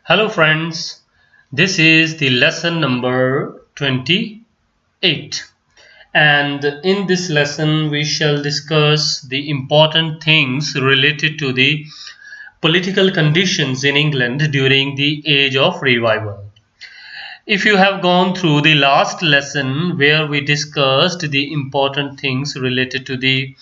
Hello friends, this is the lesson number 28, and in this lesson we shall discuss the important things related to the political conditions in England during the Age of Revival. If you have gone through the last lesson where we discussed the important things related to the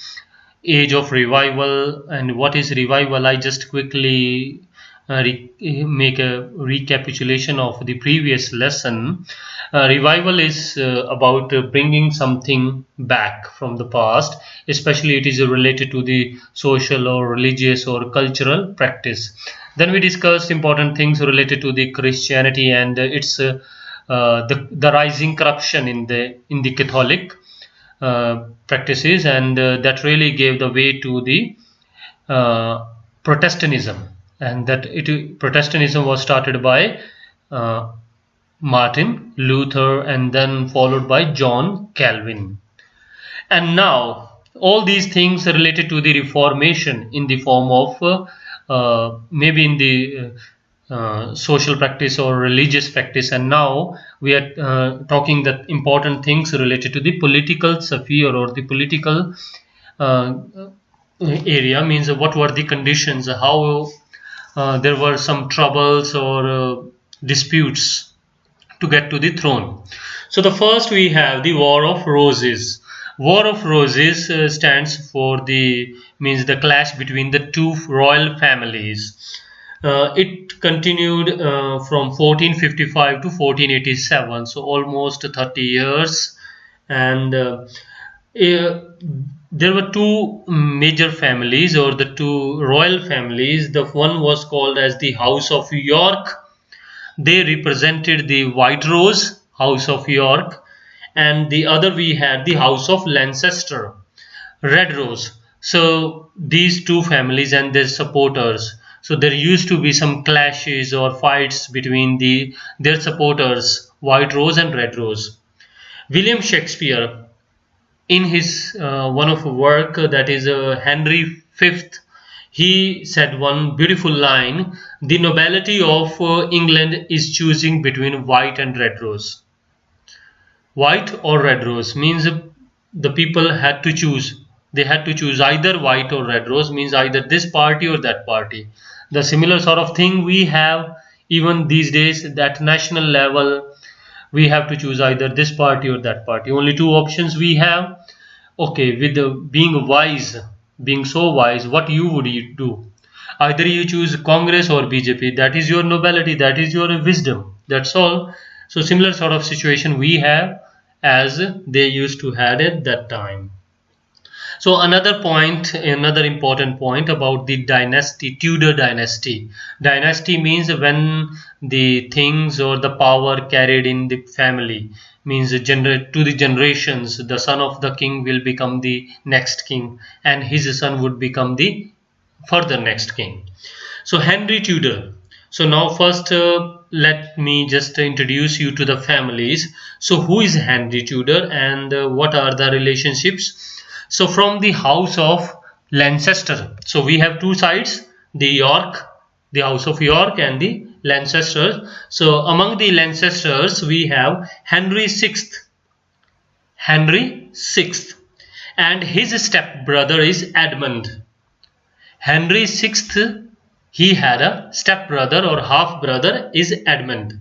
Age of Revival and what is revival, I just quickly make a recapitulation of the previous lesson. Revival is about bringing something back from the past, especially it is related to the social or religious or cultural practice. Then we discussed important things related to the Christianity and its the rising corruption in the Catholic practices, and that really gave the way to the Protestantism, and Protestantism was started by uh, Martin Luther and then followed by John Calvin. And now all these things are related to the Reformation in the form of maybe in the social practice or religious practice, and now we are talking that important things related to the political sphere or the political uh, area, means what were the conditions, how there were some troubles or disputes to get to the throne. So the first we have the War of Roses. War of Roses stands for the clash between the two royal families. It continued from 1455 to 1487, so almost 30 years, and there were two major families or the two royal families. The one was called as the House of York. They represented the White Rose, House of York, and the other we had the House of Lancaster, Red Rose. So these two families and their supporters. So there used to be some clashes or fights between their supporters, White Rose and Red Rose. William Shakespeare, in his one of work, that is Henry V, he said one beautiful line: the nobility of England is choosing between white and red rose. White or red rose means the people had to choose. They had to choose either white or red rose, means either this party or that party. The similar sort of thing we have even these days, at national level we have to choose either this party or that party. Only two options we have. Okay, with being wise, being so wise, what would you do? Either you choose Congress or BJP. That is your nobility, that is your wisdom, that's all. So similar sort of situation we have as they used to had at that time. So another important point about the dynasty, Tudor dynasty. Dynasty means when the things or the power carried in the family, means to the generations. The son of the king will become the next king, and his son would become the further next king. So Henry Tudor. So now first let me just introduce you to the families. So who is Henry Tudor and what are the relationships? So from the House of Lancaster, so we have two sides, the House of York and the Lancaster. So among the Lancasters we have Henry VI, and his step brother is Edmund. Henry VI, he had a step brother or half brother is Edmund,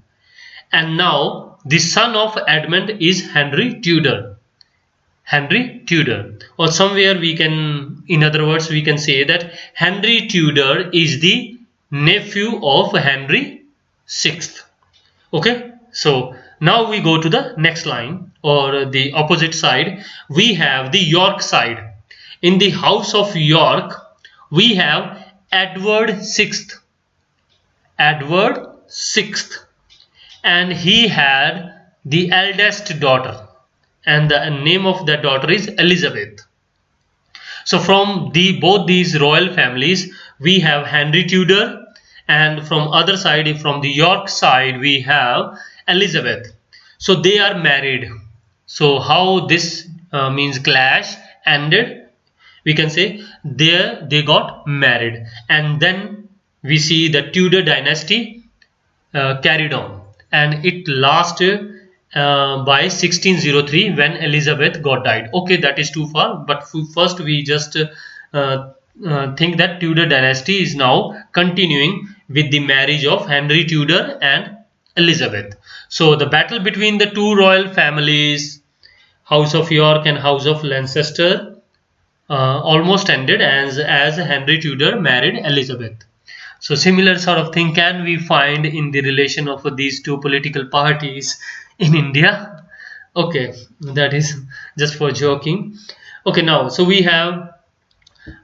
and now the son of Edmund is Henry Tudor. Henry Tudor, or somewhere we can, in other words, we can say that Henry Tudor is the nephew of Henry VI. Okay, so now we go to the next line or the opposite side. We have the York side. In the House of York, we have Edward VI. Edward VI, and he had the eldest daughter, and the name of that daughter is Elizabeth. So from both these royal families we have Henry Tudor, and from other side, from the York side, we have Elizabeth. So they are married. So how this means clash ended, we can say they got married, and then we see the Tudor dynasty carried on, and it lasted by 1603 when Elizabeth got died. Okay, that is too far, but first we just think that Tudor dynasty is now continuing with the marriage of Henry Tudor and Elizabeth. So the battle between the two royal families, House of York and House of Lancaster, almost ended as Henry Tudor married Elizabeth. So similar sort of thing can we find in the relation of these two political parties in India. Okay, that is just for joking. Okay, now so we have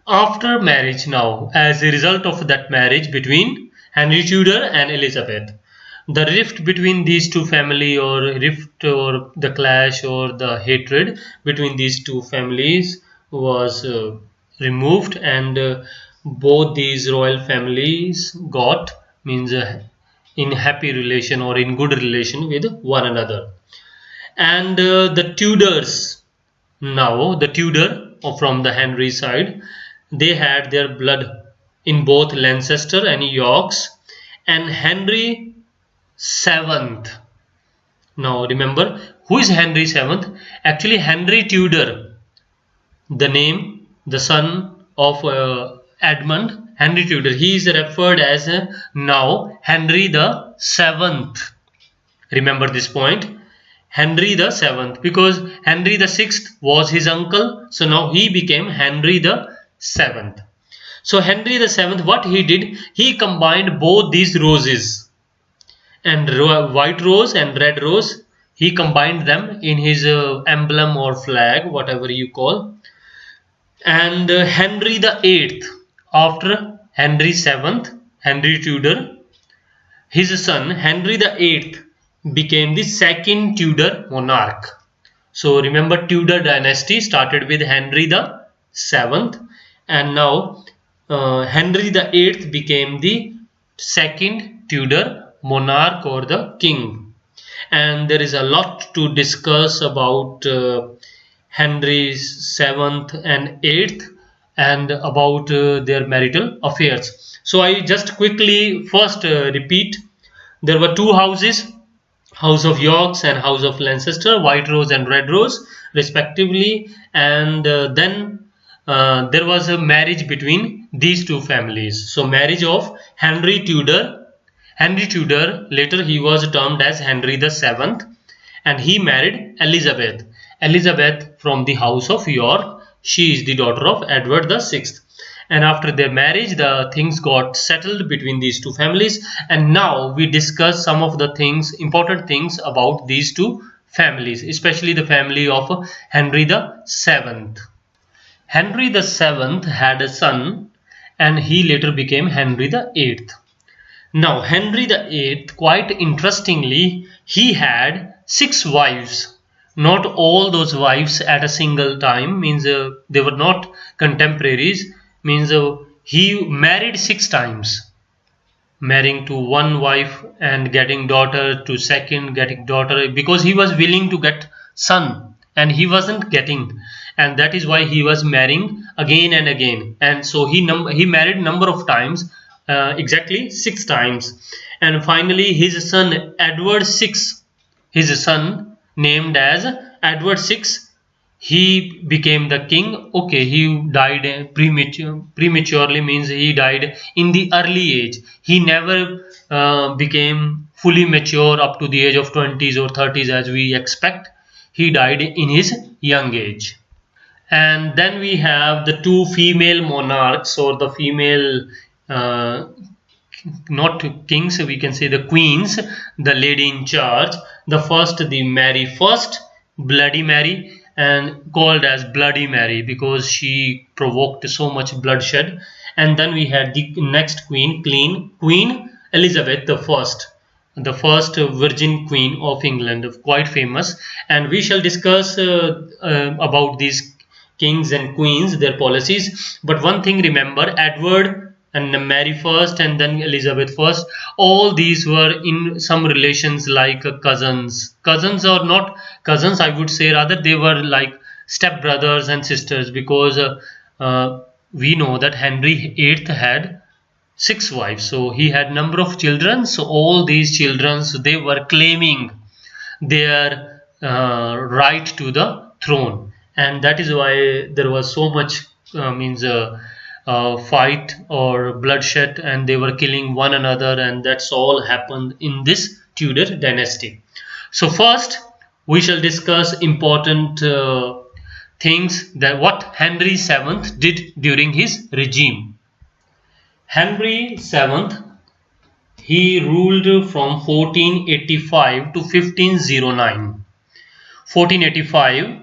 after marriage now, as a result of that marriage between Henry Tudor and Elizabeth, the rift between these two family, or rift or the clash or the hatred between these two families was removed, and both these royal families got means in happy relation or in good relation with one another. And the Tudors, now the Tudor from the Henry side, they had their blood in both Lancaster and Yorks, and Henry VII. Now remember, who is Henry VII? Actually, Henry Tudor, the name, the son of Edmund, Henry Tudor, he is referred as now Henry the Seventh. Remember this point, Henry the Seventh, because Henry the Sixth was his uncle, so now he became Henry the Seventh. So Henry the Seventh, what he did, he combined both these roses, and white rose and red rose, he combined them in his emblem or flag, whatever you call. And Henry the Eighth, after Henry VII, Henry Tudor, his son Henry the Eighth became the second Tudor monarch. So remember, Tudor dynasty started with Henry the Seventh, and now Henry the Eighth became the second Tudor monarch or the king. And there is a lot to discuss about Henry VII and Eighth, and about their marital affairs. So I just quickly first repeat, there were two houses, House of York and House of Lancaster, white rose and red rose respectively, and then there was a marriage between these two families. So marriage of Henry Tudor. Henry Tudor, later he was termed as Henry the Seventh, and he married Elizabeth. Elizabeth from the House of York. She is the daughter of Edward the Sixth. And after their marriage, the things got settled between these two families, and now we discuss some of the things, important things about these two families, especially the family of Henry the Seventh. Henry the Seventh had a son, and he later became Henry the Eighth. Now Henry the Eighth, quite interestingly, he had 6 wives. Not all those wives at a single time, means they were not contemporaries, means he married 6 times, marrying to one wife and getting daughter, to second getting daughter, because he was willing to get son and he wasn't getting, and that is why he was marrying again and again. And so he married number of times, exactly 6 times. And finally his son Edward VI, his son named as Edward VI, he became the king. Okay, he died prematurely, means he died in the early age. He never became fully mature up to the age of 20s or 30s as we expect. He died in his young age. And then we have the 2 female monarchs, or the female not kings, we can say the queens, the lady in charge. The first, the Mary First, Bloody Mary, and called as Bloody Mary because she provoked so much bloodshed. And then we had the next queen, Queen Elizabeth the first Virgin Queen of England, quite famous. And we shall discuss about these kings and queens, their policies. But one thing remember, Edward and Mary first and then Elizabeth first, all these were in some relations like cousins or not cousins, I would say, rather they were like step brothers and sisters, because we know that Henry VIII had 6 wives. So he had number of children. So all these children, so they were claiming their right to the throne, and that is why there was so much fight or bloodshed, and they were killing one another, and that's all happened in this Tudor dynasty. So first we shall discuss important things that what Henry VII did during his regime. Henry VII, he ruled from 1485 to 1509. 1485,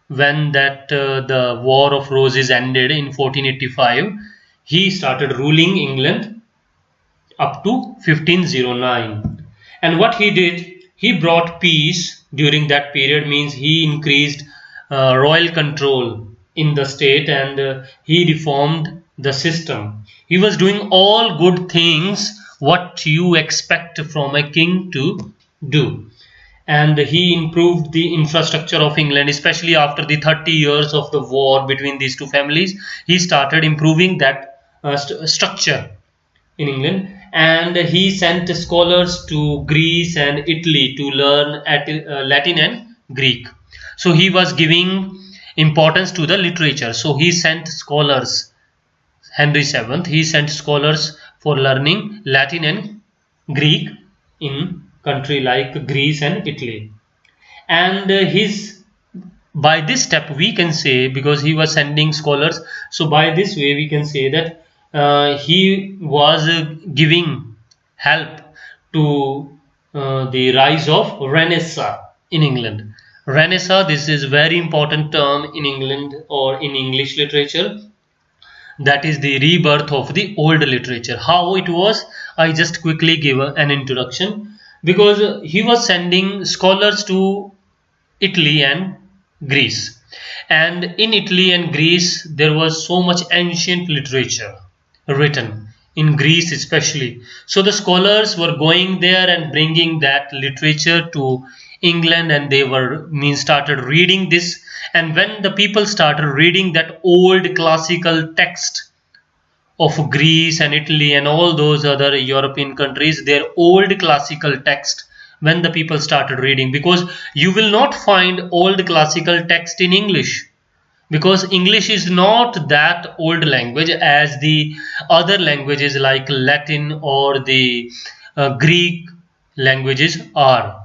when the War of Roses ended in 1485, he started ruling England up to 1509. And what he did, he brought peace during that period, means he increased royal control in the state, and he reformed the system. He was doing all good things what you expect from a king to do. And he improved the infrastructure of England, especially after the 30 years of the war between these two families. He started improving that structure in England, and he sent scholars to Greece and Italy to learn Latin and Greek. So he was giving importance to the literature. So he sent scholars, Henry VII, he sent scholars for learning Latin and Greek in country like Greece and Italy. And by this step we can say, because he was sending scholars, so by this way we can say that he was giving help to the rise of Renaissance in England. Renaissance, this is very important term in England or in English literature. That is the rebirth of the old literature. How it was, I just quickly give an introduction, because he was sending scholars to Italy and Greece, and in Italy and Greece there was so much ancient literature written, in Greece especially. So the scholars were going there and bringing that literature to England, and they were started reading this. And when the people started reading that old classical text of Greece and Italy and all those other European countries, their old classical text, when the people started reading, because you will not find old classical text in English, because English is not that old language as the other languages like Latin or the Greek languages are.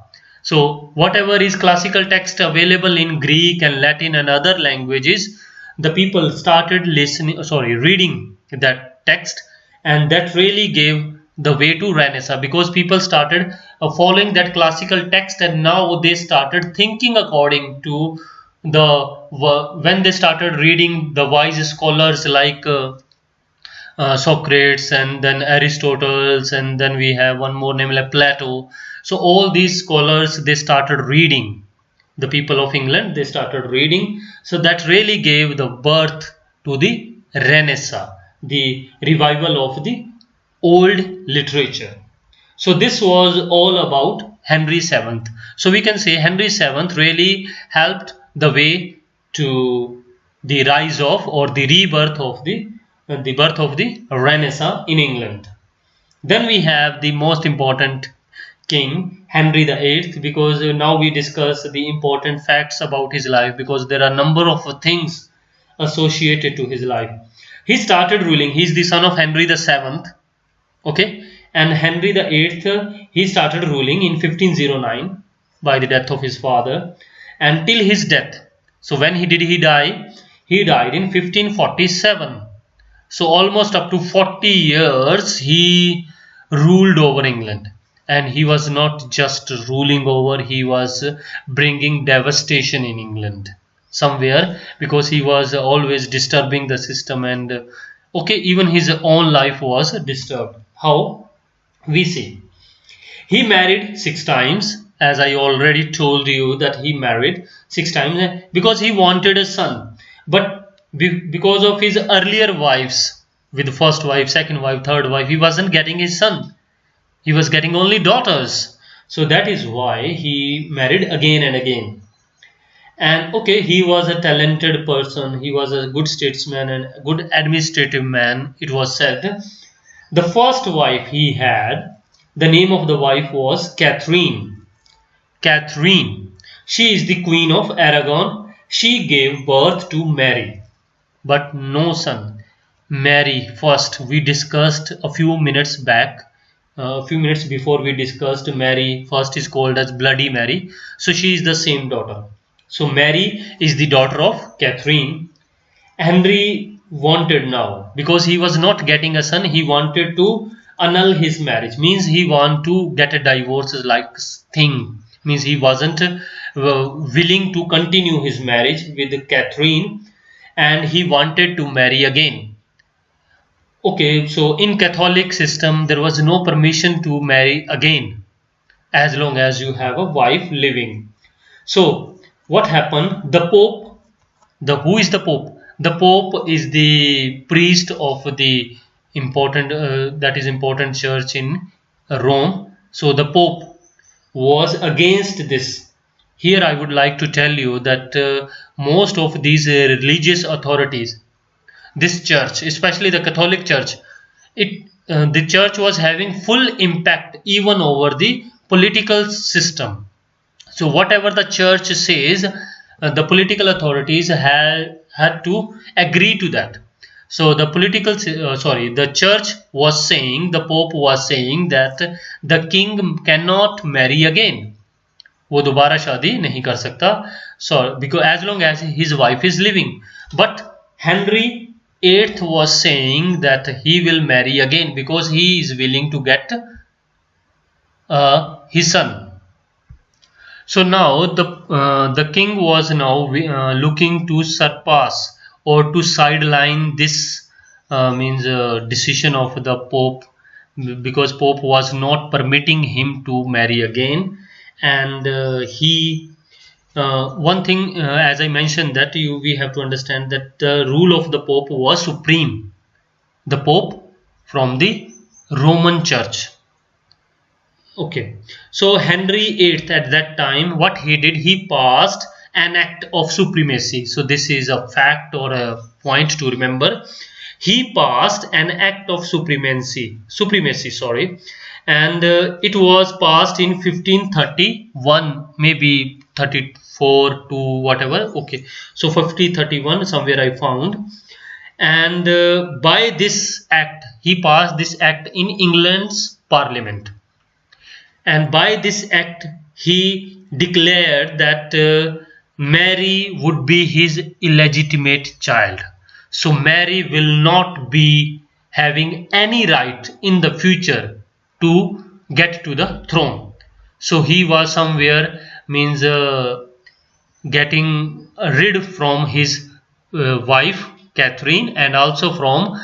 So whatever is classical text available in Greek and Latin and other languages, the people started reading that text, and that really gave the way to Renaissance, because people started following that classical text, and now they started thinking according to when they started reading the wise scholars like Socrates, and then Aristotle, and then we have one more name like Plato. So all these scholars, they started reading. The people of England, they started reading. So that really gave the birth to the Renaissance, the revival of the old literature. So this was all about Henry VII. So we can say Henry VII really helped the way to the rise of, or the rebirth of the birth of the Renaissance in England. Then we have the most important king, Henry VIII, because now we discuss the important facts about his life, because there are a number of things associated to his life. He started ruling, he is the son of Henry VII, okay, and Henry VIII, he started ruling in 1509 by the death of his father, until his death. So when he die? He died in 1547. So almost up to 40 years he ruled over England. And he was not just ruling over, he was bringing devastation in England somewhere, because he was always disturbing the system, and okay, even his own life was disturbed. How? We see. He married 6 times, as I already told you that he married 6 times because he wanted a son. But because of his earlier wives, with first wife, second wife, third wife, he wasn't getting his son. He was getting only daughters. So that is why he married again and again. And okay, he was a talented person. He was a good statesman and a good administrative man, it was said. The first wife he had, the name of the wife was Catherine. Catherine. She is the Queen of Aragon. She gave birth to Mary, but no son. Mary first. We discussed a few minutes back, a few minutes before we discussed Mary first is called as Bloody Mary. So she is the same daughter. So Mary is the daughter of Catherine. Henry wanted now, because he was not getting a son, he wanted to annul his marriage, means he want to get a divorce like thing, means he wasn't willing to continue his marriage with Catherine, and he wanted to marry again. Okay, so in Catholic system there was no permission to marry again as long as you have a wife living. So what happened? The Pope, who is the Pope? The Pope is the priest of the important important church in Rome. So the Pope was against this. Here I would like to tell you that most of these religious authorities, this church, especially the Catholic Church, the church was having full impact even over the political system. So whatever the church says, the political authorities had to agree to that. So the church was saying, the Pope was saying that the king cannot marry again. वो दोबारा शादी नहीं कर सकता, so because as long as his wife is living. But Henry VIII was saying that he will marry again because he is willing to get his son. So now the king was now looking to surpass or to sideline this decision of the Pope, because Pope was not permitting him to marry again. And one thing, as I mentioned, that we have to understand that the rule of the Pope was supreme. The Pope from the Roman Church. Okay, so Henry VIII at that time, what he did, he passed an act of supremacy. So this is a fact or a point to remember. He passed an act of supremacy, and it was passed in 1531, maybe 34 to whatever. Okay, so 1531 somewhere I found. And by this act, he passed this act in England's Parliament. And by this act, he declared that Mary would be his illegitimate child. So Mary will not be having any right in the future to get to the throne. So he was somewhere getting rid from his wife Catherine and also from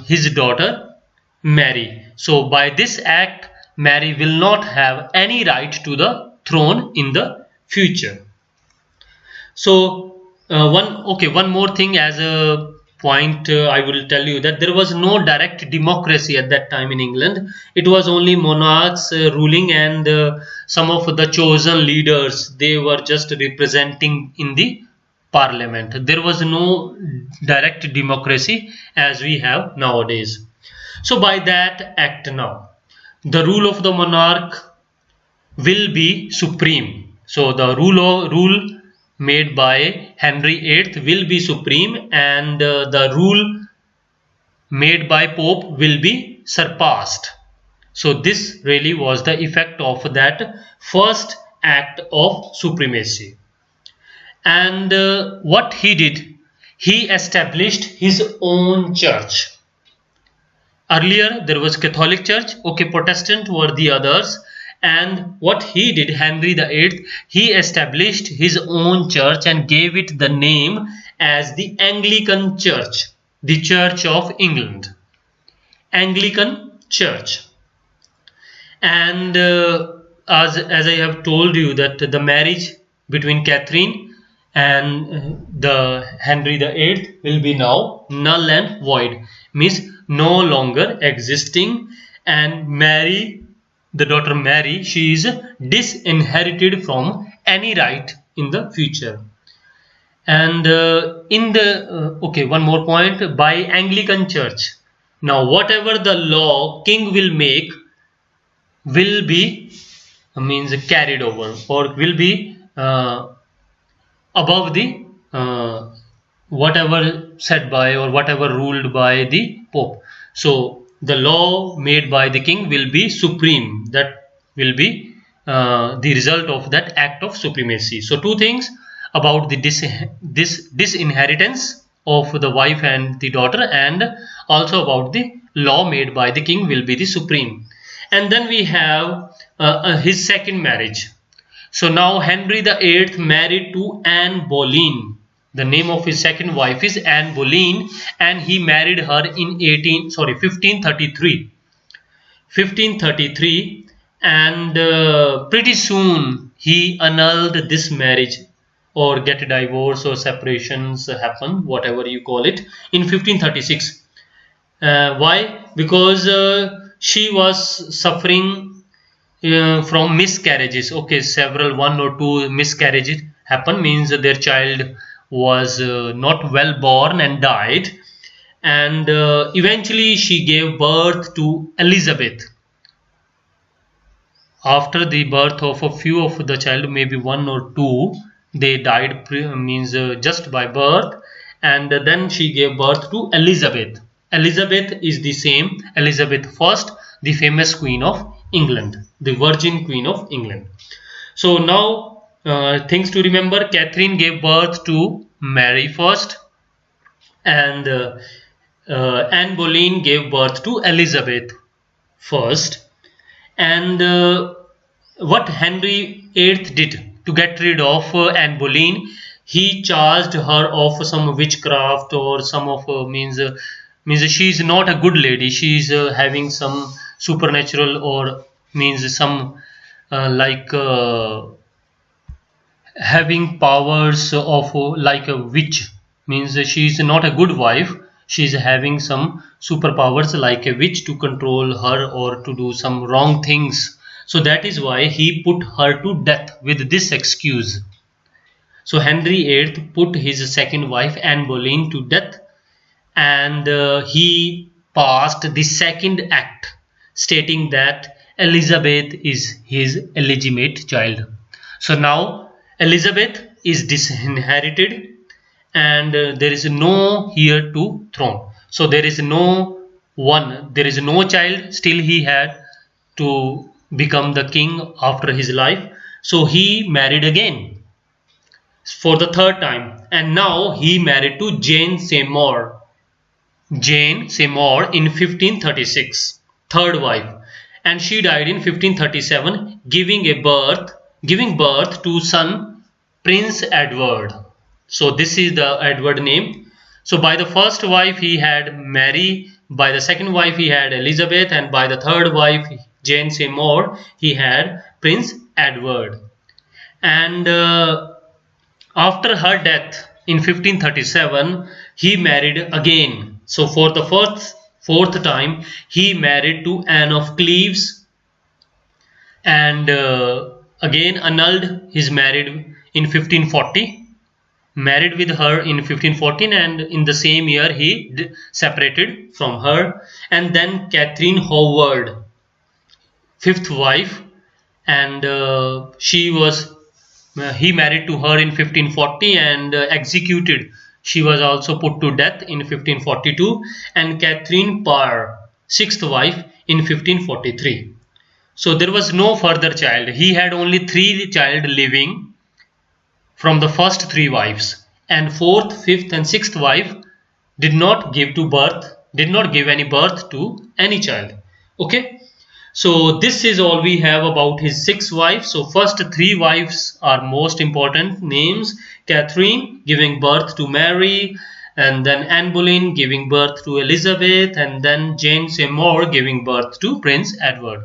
his daughter Mary. So by this act, Mary will not have any right to the throne in the future. So one more thing as a point, I will tell you that there was no direct democracy at that time in England. It was only monarchs ruling, and some of the chosen leaders, they were just representing in the parliament. There was no direct democracy as we have nowadays. So by that act now, the rule of the monarch will be supreme. So the rule made by Henry VIII will be supreme, and the rule made by Pope will be surpassed. So this really was the effect of that first act of supremacy. And what he did, he established his own church. Earlier there was Catholic Church, okay, Protestant were the others, and what he did, Henry VIII, he established his own church and gave it the name as the Anglican Church, the Church of England, Anglican Church. And as I have told you that the marriage between Catherine and the Henry VIII will be now null and void, means no longer existing, and Mary, the daughter Mary, she is disinherited from any right in the future. And one more point, by Anglican Church, Now whatever the law king will make will be means carried over, or will be above the whatever said by or whatever ruled by the Pope. So the law made by the king will be supreme. That will be the result of that act of supremacy. So two things about the disinheritance of the wife and the daughter, and also about the law made by the king will be the supreme. And then we have his second marriage. So now Henry VIII married to Anne Boleyn. The name of his second wife is Anne Boleyn, and he married her in 1533. 1533, and pretty soon he annulled this marriage, or get a divorce or separations happen, whatever you call it, in 1536. Why? Because she was suffering from miscarriages. Okay, several, one or two miscarriages happen, means their child was not well born and died, and eventually she gave birth to Elizabeth. After the birth of a few of the child, maybe one or two, they died means just by birth, and then she gave birth to Elizabeth. Elizabeth is the same Elizabeth I, the famous Queen of England, the Virgin Queen of England. So now things to remember: Catherine gave birth to Mary first, and Anne Boleyn gave birth to Elizabeth first. And what Henry VIII did to get rid of Anne Boleyn, he charged her of some witchcraft, or some of means she is not a good lady. She is having some supernatural, or means some like having powers of like a witch, means she is not a good wife. She is having some superpowers like a witch to control her or to do some wrong things. So that is why he put her to death with this excuse. So Henry VIII put his second wife Anne Boleyn to death, and he passed the second act stating that Elizabeth is his illegitimate child. So now Elizabeth is disinherited, and there is no heir to throne. So there is no child. Still he had to become the king after his life. So he married again for the third time, and now he married to Jane Seymour. Jane Seymour in 1536, third wife, and she died in 1537, giving birth to son Prince Edward. So this is the Edward name. So by the first wife he had Mary, by the second wife he had Elizabeth, and by the third wife Jane Seymour he had Prince Edward. And after her death in 1537 he married again. So for the fourth time he married to Anne of Cleves, and again annulled his marriage in 1540. Married with her in 1514, and in the same year he separated from her. And then Catherine Howard, fifth wife, and he married to her in 1540 and executed. She was also put to death in 1542. And Catherine Parr, sixth wife, in 1543. So there was no further child. He had only 3 children living from the first 3 wives, and fourth, fifth and sixth wife did not give any birth to any child. Okay, so this is all we have about his 6 wives. So first 3 wives are most important names: Catherine giving birth to Mary, and then Anne Boleyn giving birth to Elizabeth, and then Jane Seymour giving birth to Prince Edward.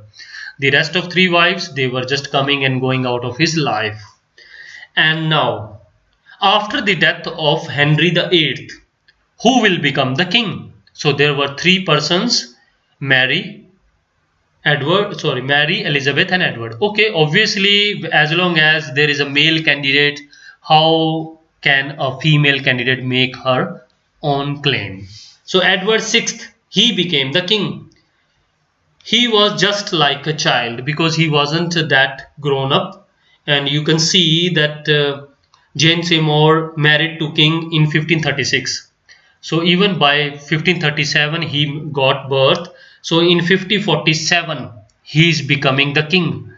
The rest of 3 wives, they were just coming and going out of his life. And now, after the death of Henry VIII, who will become the king? So there were 3 persons: Mary, Elizabeth and Edward. Okay, obviously as long as there is a male candidate, how can a female candidate make her own claim? So Edward VI, he became the king. He was just like a child because he wasn't that grown up, and you can see that Jane Seymour married to king in 1536. So even by 1537 he got birth. So in 1547 he is becoming the king.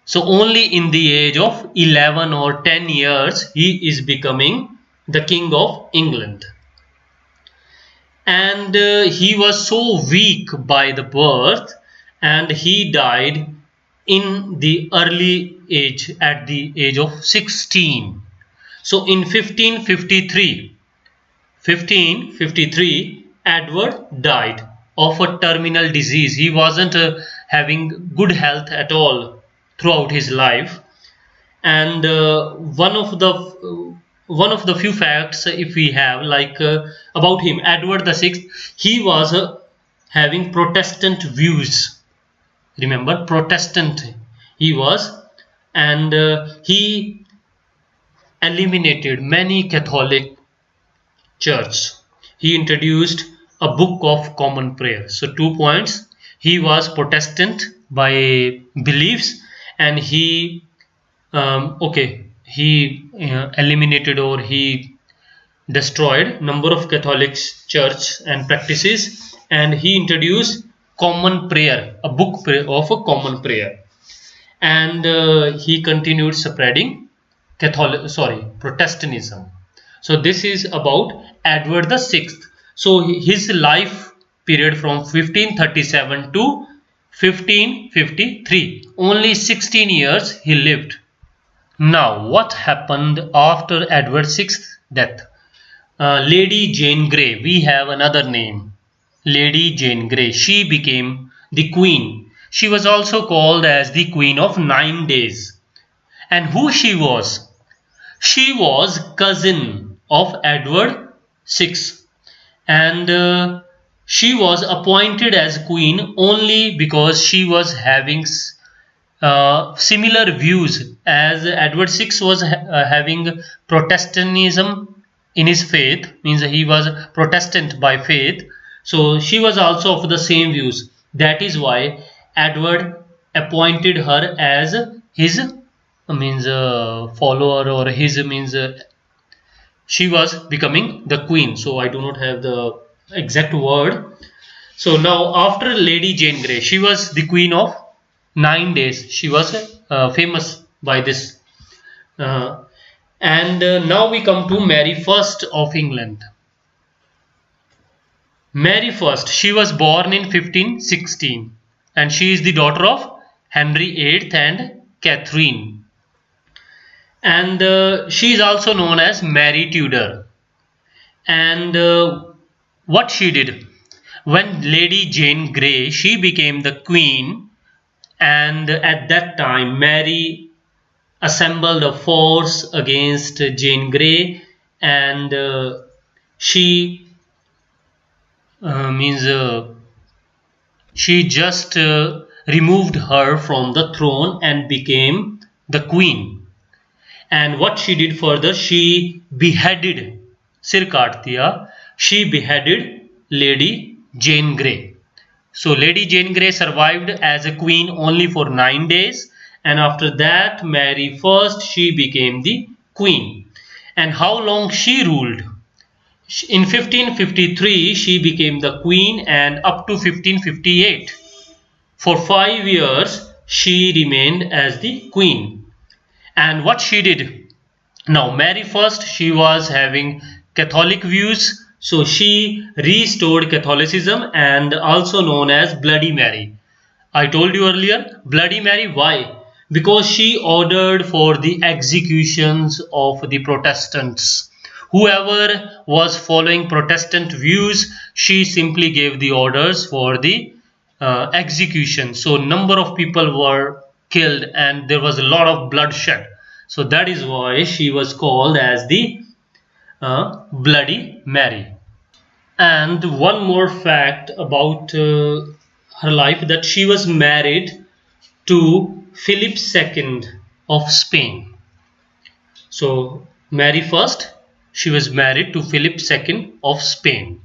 So only in the age of 11 or 10 years he is becoming the king of England. And he was so weak by the birth, and he died in the early age at the age of 16. So in 1553 Edward died of a terminal disease. He wasn't having good health at all throughout his life. And one of the few facts if we have like about him, Edward the Sixth, he was having Protestant views. Remember, Protestant he was, and he eliminated many Catholic church. He introduced a book of common prayer. So 2 points: he was Protestant by beliefs, and he he eliminated or he destroyed number of Catholic church and practices, and he introduced common prayer, a book of a common prayer, and he continued spreading Protestantism. So this is about Edward the Sixth. So his life period from 1537 to 1553, only 16 years he lived. Now, what happened after Edward VI's death? Lady Jane Grey, we have another name. Lady Jane Grey, she became the queen. She was also called as the Queen of 9 Days. And who she was? She was cousin of Edward VI. And she was appointed as queen only because she was having similar views as Edward VI was having Protestantism in his faith, means he was Protestant by faith. So she was also of the same views. That is why Edward appointed her as his follower, or his she was becoming the queen. So I do not have the exact word. So now after Lady Jane Grey, she was the Queen of 9 Days. She was famous by this. And now we come to Mary I of England. Mary I, she was born in 1516, and she is the daughter of Henry VIII and Catherine. And she is also known as Mary Tudor. And what she did? When Lady Jane Grey, she became the queen, and at that time Mary assembled a force against Jane Grey, and she she just removed her from the throne and became the queen. And what she did further, she beheaded Sir kaat diya, she beheaded Lady Jane Grey. So Lady Jane Grey survived as a queen only for 9 days, and after that Mary I, she became the queen. And how long she ruled? In 1553 she became the queen, and up to 1558 for 5 years she remained as the queen. And what she did? Now Mary I, she was having Catholic views, so she restored Catholicism, and also known as Bloody Mary. I told you earlier, Bloody Mary, why? Because she ordered for the executions of the Protestants. Whoever was following Protestant views, she simply gave the orders for the execution. So number of people were killed, and there was a lot of bloodshed. So that is why she was called as the Bloody Mary. And one more fact about her life, that she was married to Philip II of Spain. So Mary I, she was married to Philip II of Spain.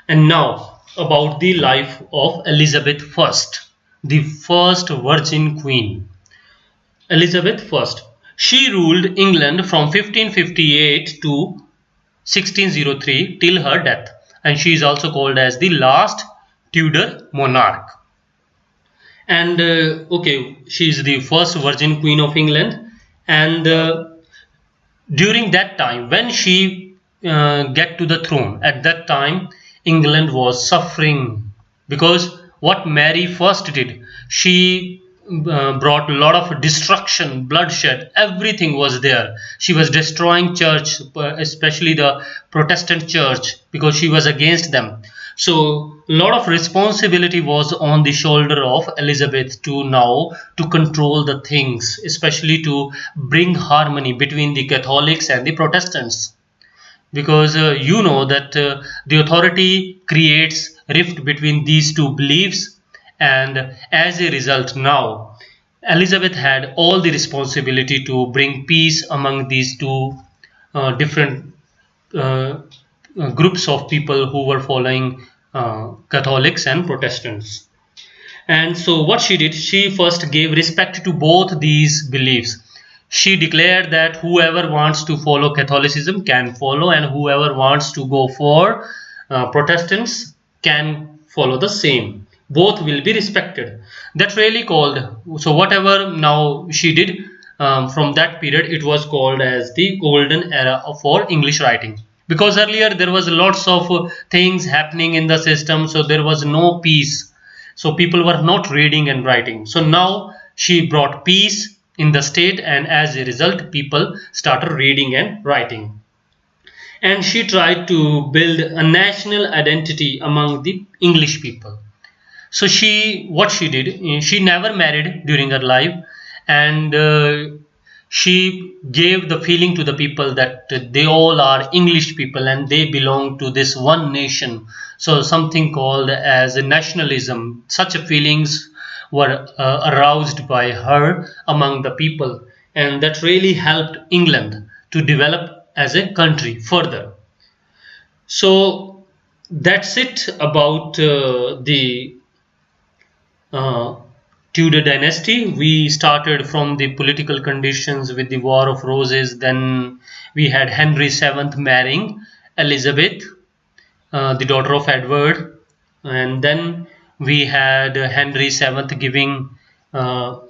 And now about the life of Elizabeth I, the first Virgin Queen. Elizabeth I. She ruled England from 1558 to 1603 till her death, and she is also called as the last Tudor monarch. And okay, she is the first Virgin Queen of England, and during that time when she get to the throne, at that time England was suffering, because what Mary first did, she brought a lot of destruction, bloodshed, everything was there. She was destroying church, especially the Protestant church, because she was against them. So a lot of responsibility was on the shoulder of Elizabeth to now to control the things, especially to bring harmony between the Catholics and the Protestants, because you know that the authority creates rift between these two beliefs, and as a result now Elizabeth had all the responsibility to bring peace among these two different uh, groups of people who were following Catholics and Protestants. And so what she did, she first gave respect to both these beliefs. She declared that whoever wants to follow Catholicism can follow, and whoever wants to go for Protestants can follow the same. Both will be respected. That really called, so whatever now she did from that period, it was called as the golden era for English writing. Because earlier there was lots of things happening in the system, so there was no peace, so people were not reading and writing. So now she brought peace in the state, and as a result people started reading and writing. And she tried to build a national identity among the English people. So what she did, she never married during her life, and she gave the feeling to the people that they all are English people and they belong to this one nation. So something called as nationalism, such feelings were aroused by her among the people, and that really helped England to develop as a country further. So that's it about the uh, Tudor dynasty. We started from the political conditions with the War of Roses, then we had Henry VII marrying Elizabeth, the daughter of Edward, and then we had Henry VII uh,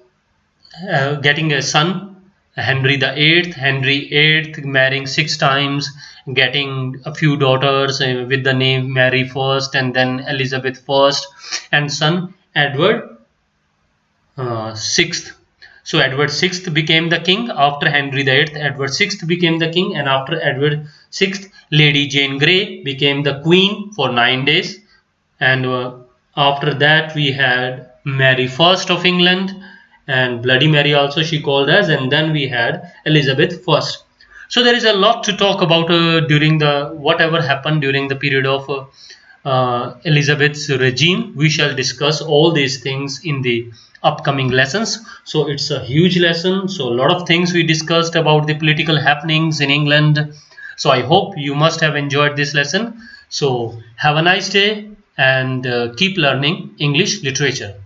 getting a son, Henry VIII, Henry VIII marrying 6 times, getting a few daughters with the name Mary first and then Elizabeth first, and son Edward sixth. So Edward VI became the king after Henry VIII. Edward VI became the king, and after Edward VI, Lady Jane Grey became the queen for 9 days. And after that, we had Mary First of England, and Bloody Mary also she called us, and then we had Elizabeth First. So there is a lot to talk about during the whatever happened during the period of Elizabeth's regime. We shall discuss all these things in the upcoming lessons. So it's a huge lesson, so a lot of things we discussed about the political happenings in England. So I hope you must have enjoyed this lesson. So have a nice day, and keep learning English literature.